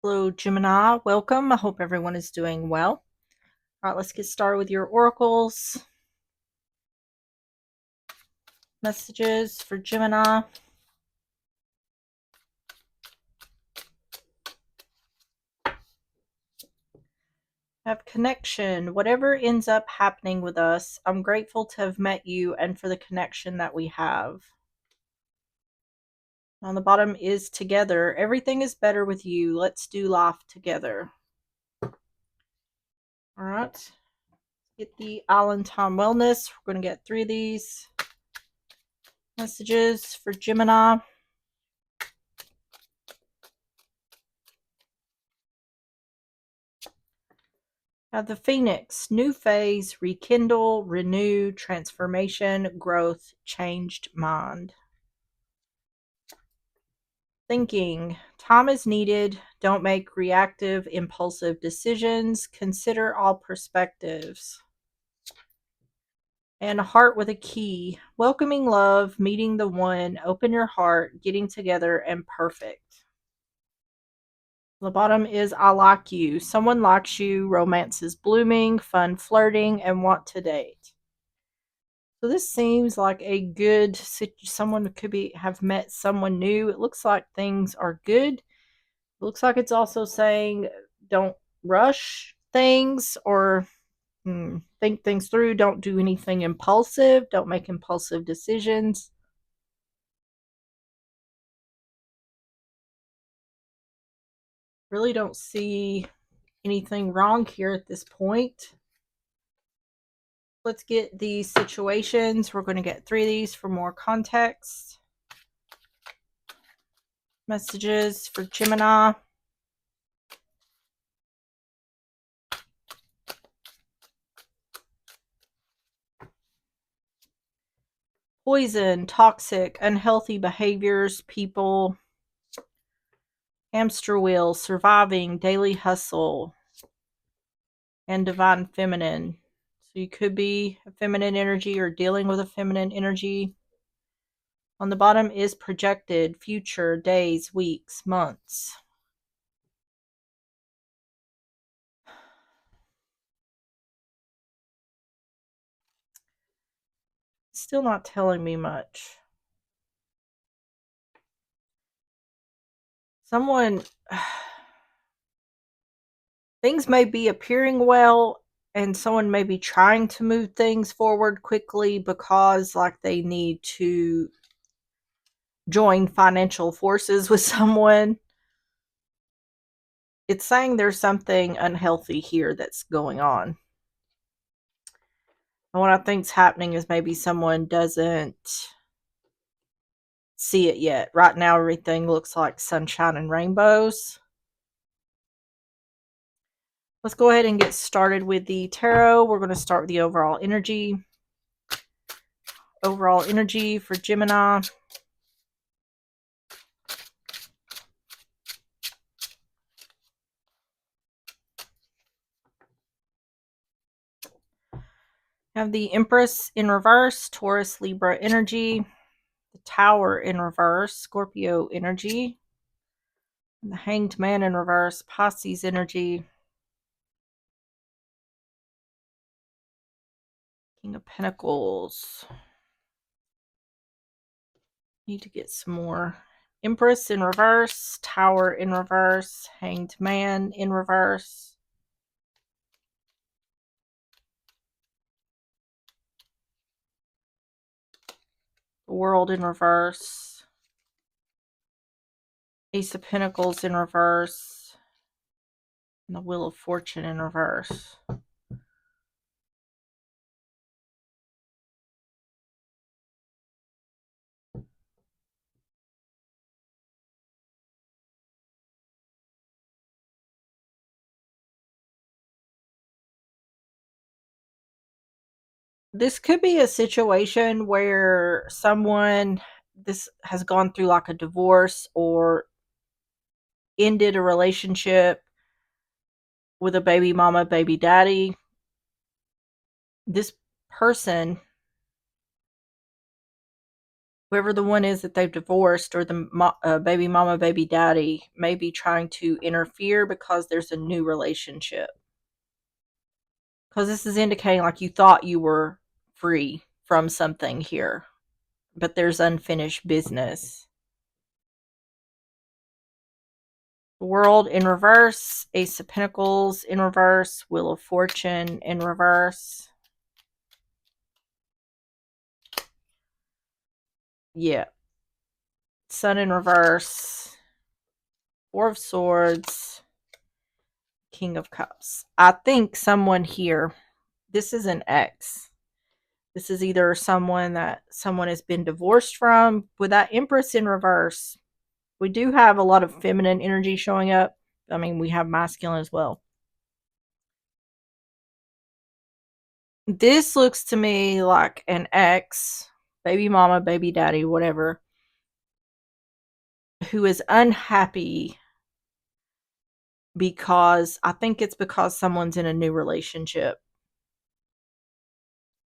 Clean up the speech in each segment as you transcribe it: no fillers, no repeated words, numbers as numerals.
Hello, Gemini. Welcome. I hope everyone is doing well. All right, let's get started with your oracles. Messages for Gemini. Have connection. Whatever ends up happening with us, I'm grateful to have met you and for the connection that we have. On the bottom is together. Everything is better with you. Let's do life together. All right. Get the Island Time Wellness. We're going to get 3 of these messages for Gemini. Have the Phoenix. New phase, rekindle, renew, transformation, growth, changed mind. Thinking. Time is needed. Don't make reactive, impulsive decisions. Consider all perspectives. And a heart with a key. Welcoming love, meeting the one, open your heart, getting together, and perfect. The bottom is I like you. Someone likes you, romance is blooming, fun flirting, and want to date. So this seems like a good someone could have met someone new. It looks like things are good. It looks like it's also saying don't rush things or think things through. Don't do anything impulsive. Don't make impulsive decisions. Really don't see anything wrong here at this point. Let's get these situations. We're going to get 3 of these for more context. Messages for Gemini. Poison, toxic, unhealthy behaviors, people, hamster wheel, surviving, daily hustle, and divine feminine. So you could be a feminine energy or dealing with a feminine energy. On the bottom is projected, future, days, weeks, months. Still not telling me much. Someone, things may be appearing well, and someone may be trying to move things forward quickly because like they need to join financial forces with someone. It's saying there's something unhealthy here that's going on. And what I think's happening is maybe someone doesn't see it yet. Right now, everything looks like sunshine and rainbows. Let's go ahead and get started with the tarot. We're going to start with the overall energy. Overall energy for Gemini. Have the Empress in reverse, Taurus, Libra energy. The Tower in reverse, Scorpio energy. And the Hanged Man in reverse, Pisces energy. King of Pentacles. Need to get some more. Empress in reverse, Tower in reverse, Hanged Man in reverse. The World in reverse. Ace of Pentacles in reverse. And the Wheel of Fortune in reverse. This could be a situation where someone this has gone through like a divorce or ended a relationship with a baby mama, baby daddy. This person, whoever the one is that they've divorced, or the baby mama, baby daddy, may be trying to interfere because there's a new relationship. Because this is indicating like you thought you were free from something here, but there's unfinished business. World in reverse, Ace of Pentacles in reverse, Wheel of Fortune in reverse. Yeah. Sun in reverse, Four of Swords, King of Cups. I think someone here, this is an ex. This is either someone that someone has been divorced from. With that Empress in reverse, we do have a lot of feminine energy showing up. I mean, we have masculine as well. This looks to me like an ex, baby mama, baby daddy, whatever, who is unhappy because I think it's because someone's in a new relationship.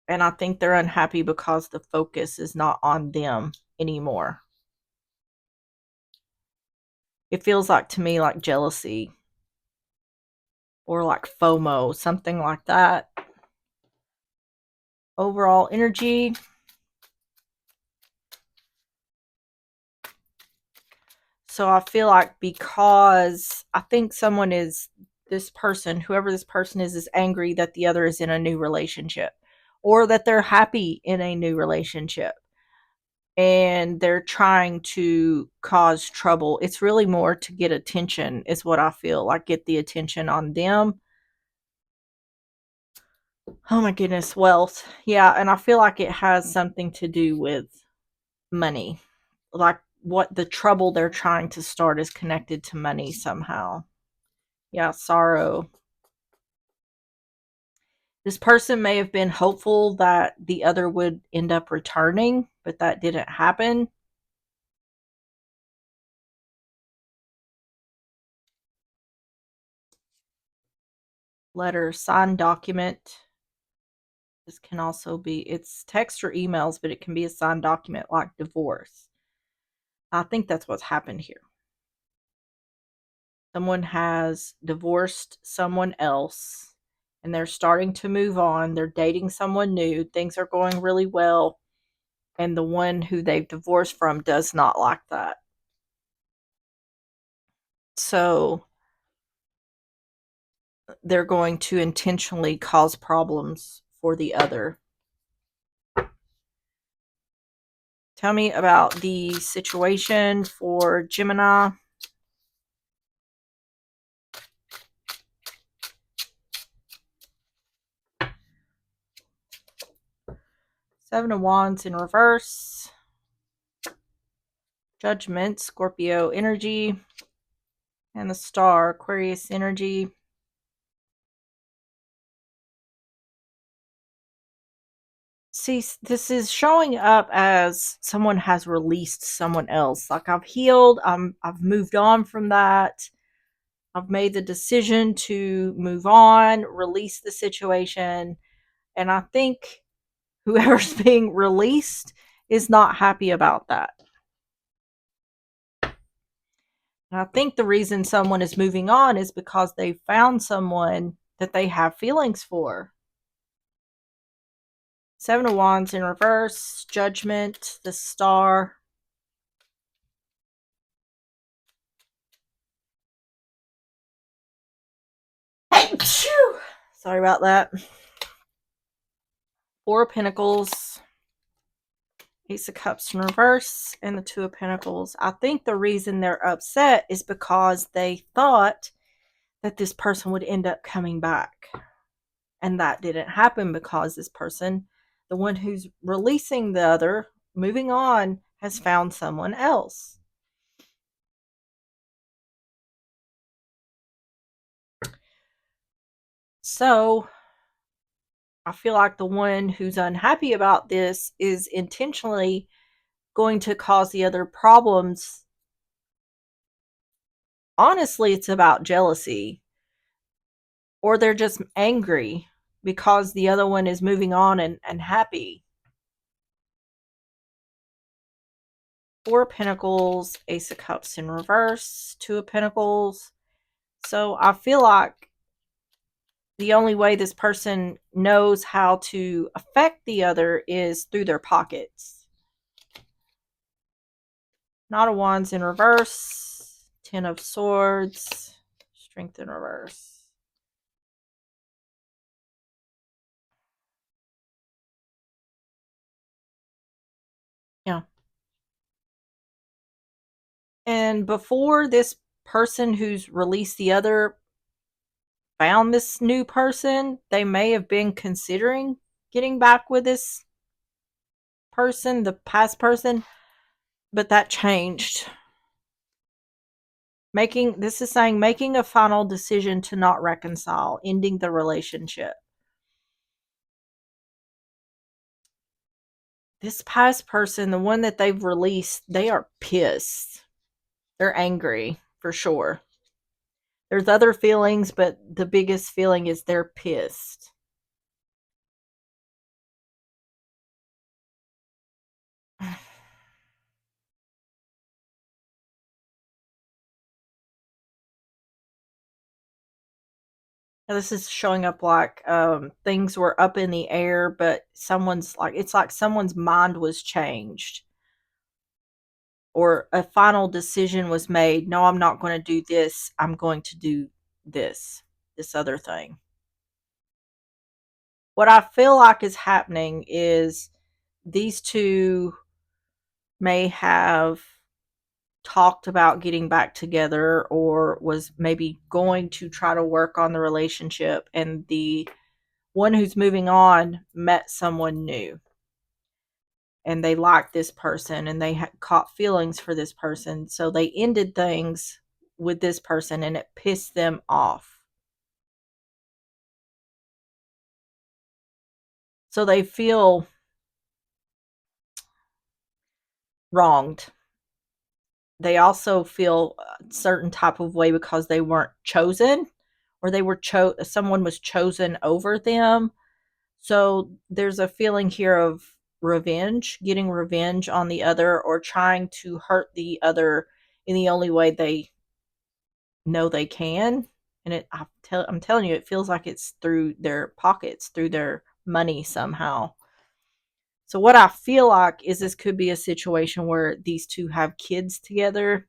And I think they're unhappy because the focus is not on them anymore. It feels like to me like jealousy or like FOMO, something like that. Overall energy. So I feel like because I think someone is, this person, whoever this person is angry that the other is in a new relationship, or that they're happy in a new relationship and they're trying to cause trouble. It's really more to get attention, is what I feel like, get the attention on them. Oh my goodness, wealth. Yeah, and I feel like it has something to do with money. Like what the trouble they're trying to start is connected to money somehow. Yeah, sorrow. This person may have been hopeful that the other would end up returning, but that didn't happen. Letter, signed document. This can also be, it's text or emails, but it can be a signed document like divorce. I think that's what's happened here. Someone has divorced someone else and they're starting to move on. They're dating someone new. Things are going really well. And the one who they've divorced from does not like that. So they're going to intentionally cause problems for the other. Tell me about the situation for Gemini. Seven of Wands in reverse. Judgment, Scorpio energy. And the Star, Aquarius energy. See, this is showing up as someone has released someone else. Like I've healed, I've moved on from that. I've made the decision to move on, release the situation. And I think whoever's being released is not happy about that. And I think the reason someone is moving on is because they found someone that they have feelings for. Seven of Wands in reverse, Judgment, the Star. Sorry about that. Four of Pentacles, Ace of Cups in reverse, and the Two of Pentacles. I think the reason they're upset is because they thought that this person would end up coming back. And that didn't happen because this person, the one who's releasing the other, moving on, has found someone else. So I feel like the one who's unhappy about this is intentionally going to cause the other problems. Honestly, it's about jealousy, or they're just angry because the other one is moving on and happy. Four of Pentacles, Ace of Cups in reverse, Two of Pentacles. So I feel like the only way this person knows how to affect the other is through their pockets. Knight of Wands in reverse, Ten of Swords, Strength in reverse. Yeah. And before this person who's released the other found this new person, they may have been considering getting back with this person, the past person, but that changed. This is saying making a final decision to not reconcile, ending the relationship. This past person, the one that they've released, they are pissed. They're angry for sure. There's other feelings, but the biggest feeling is they're pissed. Now, this is showing up like things were up in the air, but it's like someone's mind was changed, or a final decision was made. No, I'm not going to do this. I'm going to do this other thing. What I feel like is happening is these two may have talked about getting back together, or was maybe going to try to work on the relationship, and the one who's moving on met someone new and they liked this person and they had caught feelings for this person, so they ended things with this person and it pissed them off, so they feel wronged. They also feel a certain type of way because they weren't chosen, or someone was chosen over them. So there's a feeling here of revenge, getting revenge on the other, or trying to hurt the other in the only way they know they can. And I'm telling you, it feels like it's through their pockets, through their money somehow. So what I feel like is this could be a situation where these two have kids together.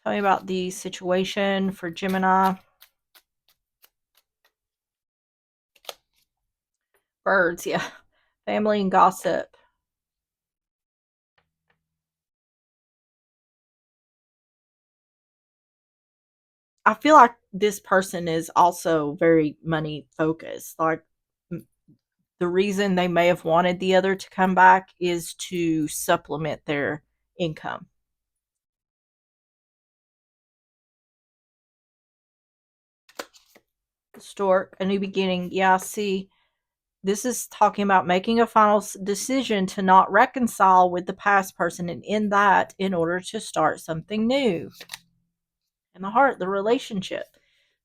Tell me about the situation for Gemini. Birds, yeah. Family and gossip. I feel like this person is also very money focused. Like, the reason they may have wanted the other to come back is to supplement their income. Stork, a new beginning. Yeah, see, this is talking about making a final decision to not reconcile with the past person and end that in order to start something new. In the heart, the relationship.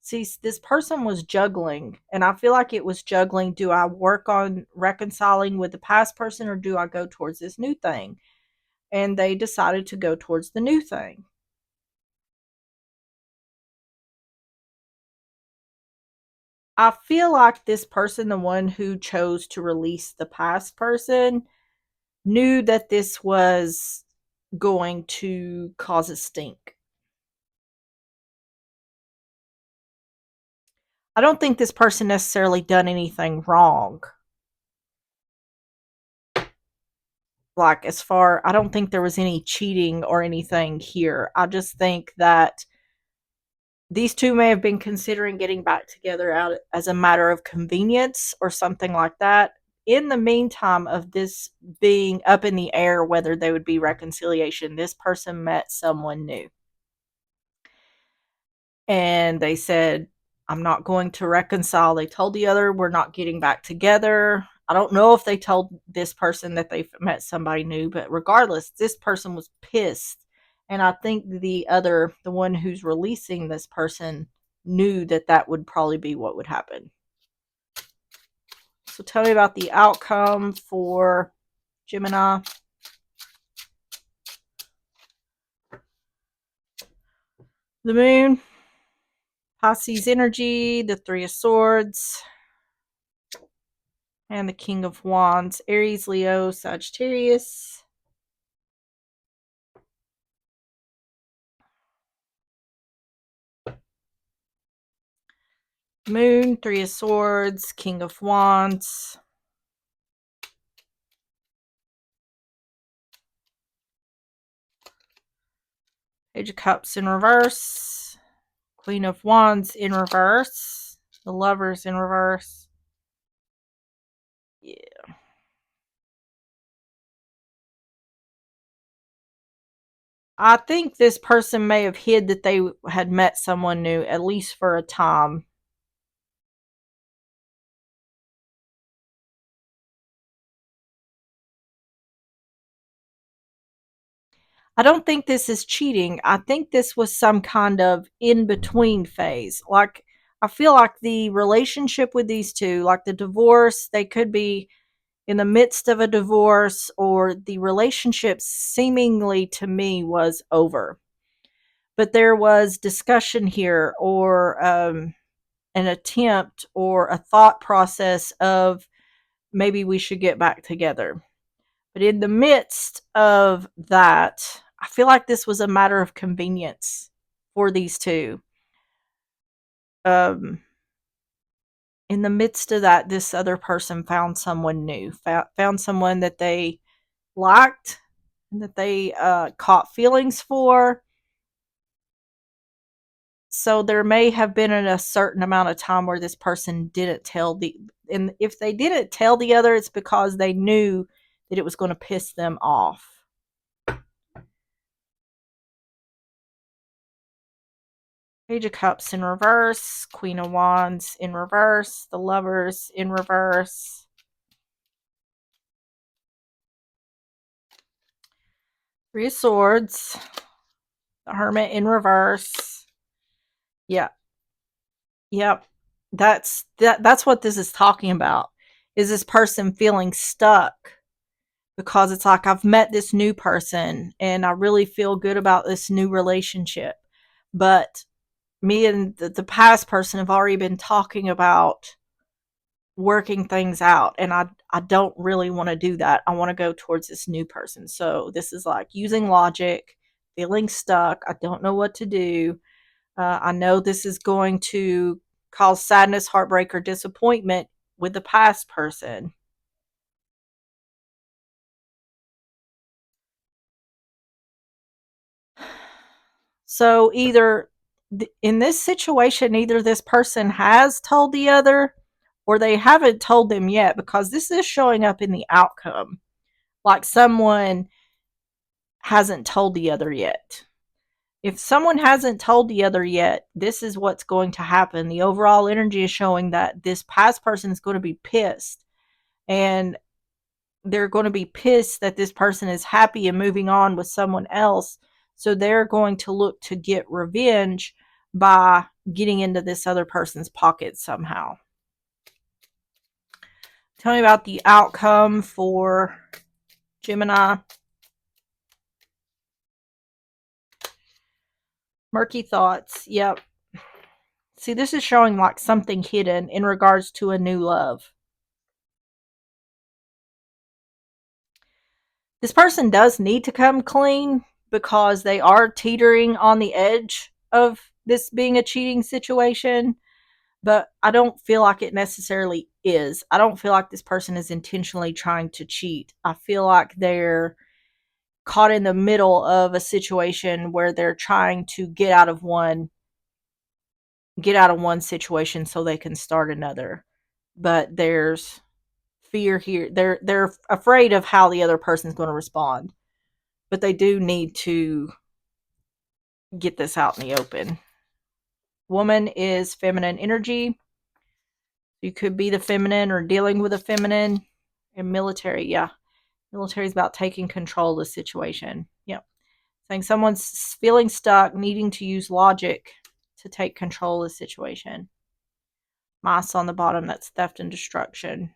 See, this person was juggling, and I feel like it was juggling. Do I work on reconciling with the past person, or do I go towards this new thing? And they decided to go towards the new thing. I feel like this person, the one who chose to release the past person, knew that this was going to cause a stink. I don't think this person necessarily done anything wrong. Like, I don't think there was any cheating or anything here. I just think that these two may have been considering getting back together out as a matter of convenience or something like that. In the meantime of this being up in the air whether there would be reconciliation, this person met someone new. And they said, I'm not going to reconcile. They told the other, we're not getting back together. I don't know if they told this person that they met somebody new, but regardless, this person was pissed. And I think the one who's releasing this person, knew that that would probably be what would happen. So tell me about the outcome for Gemini. The Moon, Pisces energy, the Three of Swords, and the King of Wands. Aries, Leo, Sagittarius. Moon, Three of Swords, King of Wands. Page of Cups in reverse. Queen of Wands in reverse. The Lovers in reverse. Yeah. I think this person may have hid that they had met someone new, at least for a time. I don't think this is cheating. I think this was some kind of in between phase. Like, I feel like the relationship with these two, like the divorce, they could be in the midst of a divorce, or the relationship seemingly to me was over. But there was discussion here, or an attempt or a thought process of maybe we should get back together. But in the midst of that, I feel like this was a matter of convenience for these two. Um, in the midst of that, this other person found someone new, found someone that they liked, that they caught feelings for. So there may have been a certain amount of time where this person didn't tell the, and if they didn't tell the other, it's because they knew that it was going to piss them off. Page of Cups in reverse, Queen of Wands in reverse, the Lovers in reverse. Three of Swords, the Hermit in reverse. Yeah. Yep. That's what this is talking about. Is this person feeling stuck because it's like, I've met this new person and I really feel good about this new relationship. But me and the past person have already been talking about working things out, and I don't really want to do that. I want to go towards this new person. So this is like using logic, feeling stuck. I don't know what to do. I know this is going to cause sadness, heartbreak, or disappointment with the past person. So either in this situation, either this person has told the other or they haven't told them yet, because this is showing up in the outcome. Like someone hasn't told the other yet. If someone hasn't told the other yet, this is what's going to happen. The overall energy is showing that this past person is going to be pissed, and they're going to be pissed that this person is happy and moving on with someone else. So they're going to look to get revenge by getting into this other person's pocket somehow. Tell me about the outcome for Gemini. Murky thoughts. Yep. See, this is showing like something hidden in regards to a new love. This person does need to come clean because they are teetering on the edge of this being a cheating situation, but I don't feel like it necessarily is. I don't feel like this person is intentionally trying to cheat. I feel like they're caught in the middle of a situation where they're trying to get out of one situation so they can start another. But there's fear here. They're afraid of how the other person's going to respond. But they do need to get this out in the open. Woman is feminine energy. You could be the feminine or dealing with a feminine. And military, yeah. Military is about taking control of the situation. Yep. Saying someone's feeling stuck, needing to use logic to take control of the situation. Mice on the bottom, that's theft and destruction.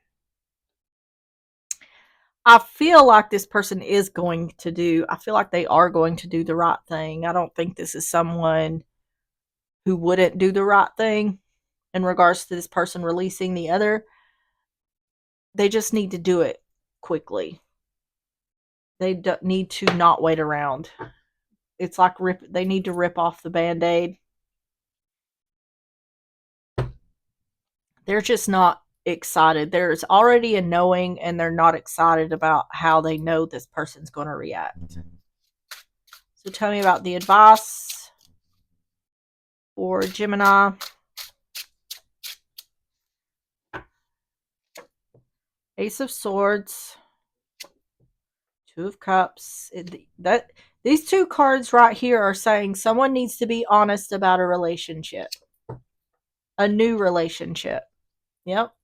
I feel like this person is going to do, I feel like they are going to do the right thing. I don't think this is someone who wouldn't do the right thing in regards to this person releasing the other. They just need to do it quickly. They need to not wait around. It's like they need to rip off the band-aid. They're just not excited. There's already a knowing, and they're not excited about how they know this person's going to react. So tell me about the advice for Gemini. Ace of Swords, Two of Cups. These two cards right here are saying someone needs to be honest about a relationship, a new relationship. Yep.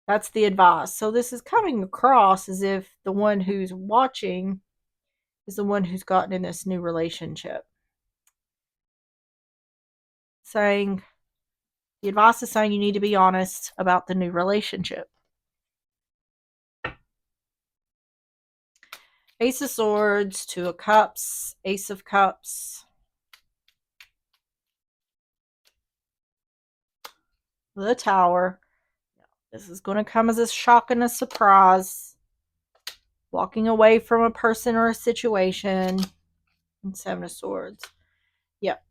That's the advice. So this is coming across as if the one who's watching is the one who's gotten in this new relationship. Saying, the advice is saying you need to be honest about the new relationship. Ace of Swords, Two of Cups, Ace of Cups, the Tower. This is going to come as a shock and a surprise. Walking away from a person or a situation. And Seven of Swords. Yep.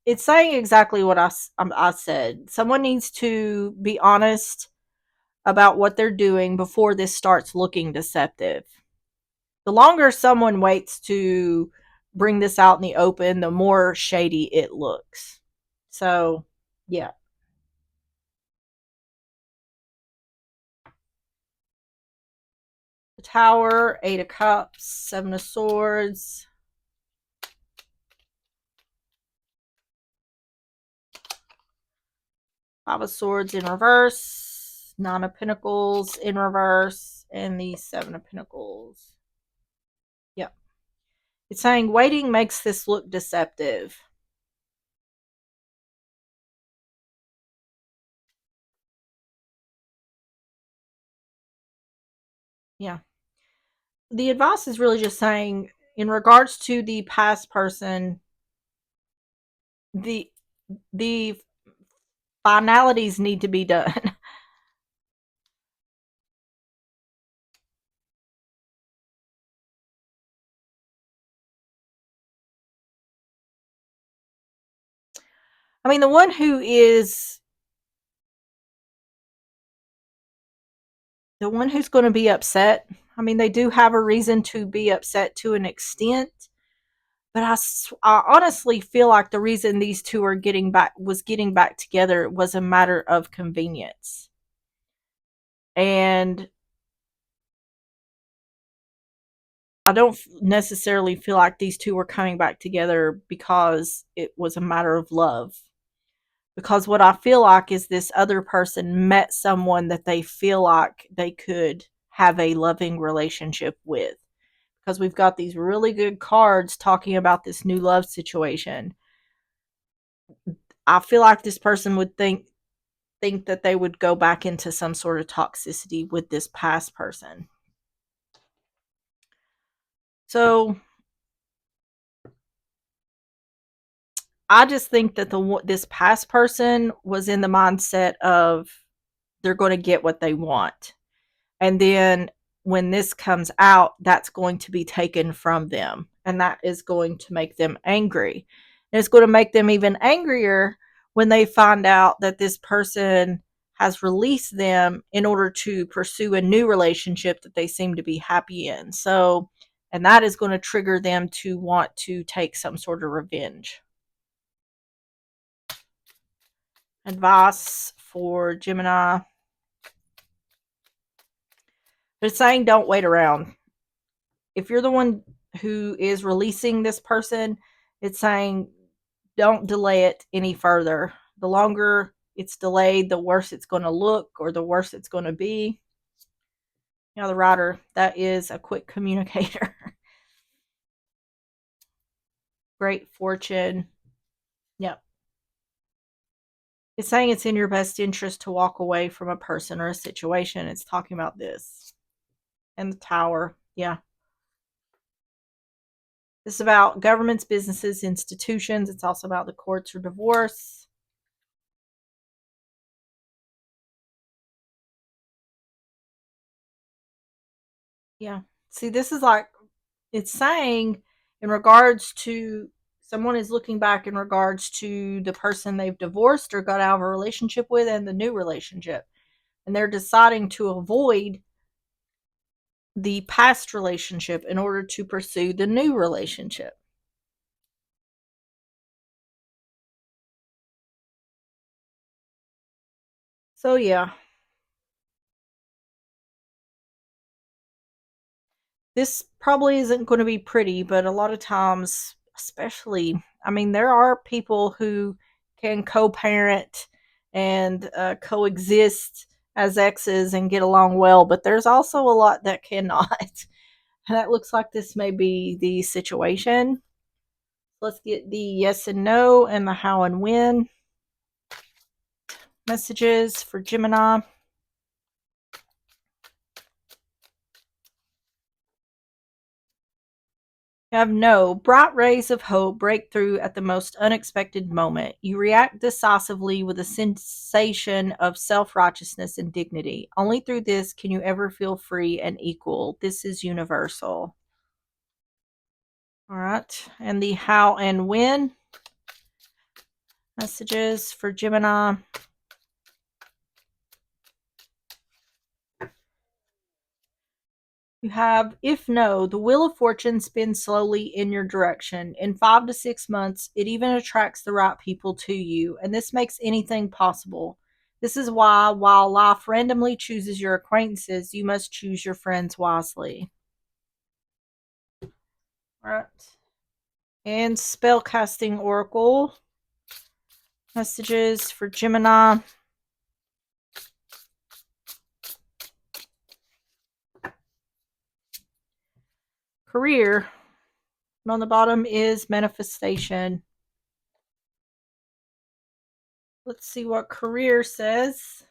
It's saying exactly what I said. Someone needs to be honest about what they're doing before this starts looking deceptive. The longer someone waits to bring this out in the open, the more shady it looks. So, yeah. The Tower, Eight of Cups, Seven of Swords. Five of Swords in reverse, Nine of Pentacles in reverse, and the Seven of Pentacles. Yep. It's saying waiting makes this look deceptive. Yeah. The advice is really just saying, in regards to the past person, the the finalities need to be done. I mean, the one who is the one who's going to be upset. I mean, they do have a reason to be upset to an extent, but I honestly feel like the reason these two are getting back together was a matter of convenience. And I don't necessarily feel like these two were coming back together because it was a matter of love. Because what I feel like is this other person met someone that they feel like they could have a loving relationship with. Because we've got these really good cards talking about this new love situation. I feel like this person would think that they would go back into some sort of toxicity with this past person. So I just think that this past person was in the mindset of they're going to get what they want. And then when this comes out, that's going to be taken from them. And that is going to make them angry. And it's going to make them even angrier when they find out that this person has released them in order to pursue a new relationship that they seem to be happy in. So, and that is going to trigger them to want to take some sort of revenge. Advice for Gemini. They're saying don't wait around. If you're the one who is releasing this person, it's saying don't delay it any further. The longer it's delayed, the worse it's going to look or the worse it's going to be. You know, the Rider, that is a quick communicator. Great fortune. Yep. It's saying it's in your best interest to walk away from a person or a situation. It's talking about this. And the Tower. Yeah. This is about governments, businesses, institutions. It's also about the courts or divorce. Yeah. See, this is like it's saying in regards to someone is looking back in regards to the person they've divorced or got out of a relationship with and the new relationship. And they're deciding to avoid the past relationship in order to pursue the new relationship. So, yeah, this probably isn't going to be pretty, but a lot of times, especially, I mean, there are people who can co parent and coexist as exes and get along well, but there's also a lot that cannot. And that looks like this may be the situation. Let's get the yes and no and the how and when messages for Gemini. You have no. Bright rays of hope break through at the most unexpected moment. You react decisively with a sensation of self righteousness and dignity. Only through this can you ever feel free and equal. This is universal. All right. And the how and when messages for Gemini. You have, if no, the wheel of fortune spins slowly in your direction. In 5 to 6 months, it even attracts the right people to you, and this makes anything possible. This is why, while life randomly chooses your acquaintances, you must choose your friends wisely. All right. And spellcasting oracle messages for Gemini. Career. And on the bottom is manifestation. Let's see what career says.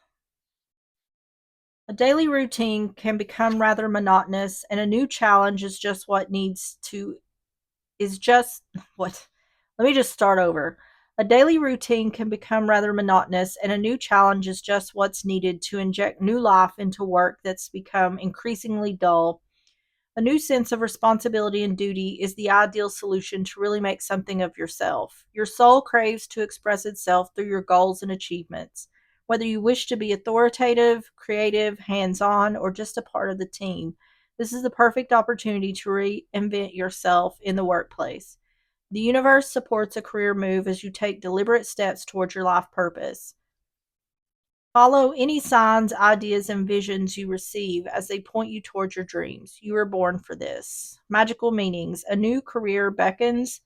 A daily routine can become rather monotonous, and a new challenge is just what needs to is just what. Let me just start over. A daily routine can become rather monotonous, and a new challenge is just what's needed to inject new life into work that's become increasingly dull. A new sense of responsibility and duty is the ideal solution to really make something of yourself. Your soul craves to express itself through your goals and achievements. Whether you wish to be authoritative, creative, hands on, or just a part of the team, this is the perfect opportunity to reinvent yourself in the workplace. The universe supports a career move as you take deliberate steps towards your life purpose. Follow any signs, ideas, and visions you receive as they point you towards your dreams. You were born for this. Magical meanings. A new career beckons.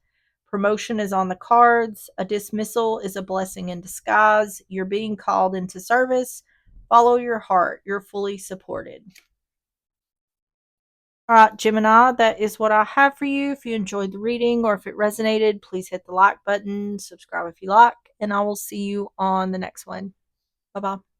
Promotion is on the cards. A dismissal is a blessing in disguise. You're being called into service. Follow your heart. You're fully supported. All right, Gemini, that is what I have for you. If you enjoyed the reading or if it resonated, please hit the like button, subscribe if you like, and I will see you on the next one. Bye bye.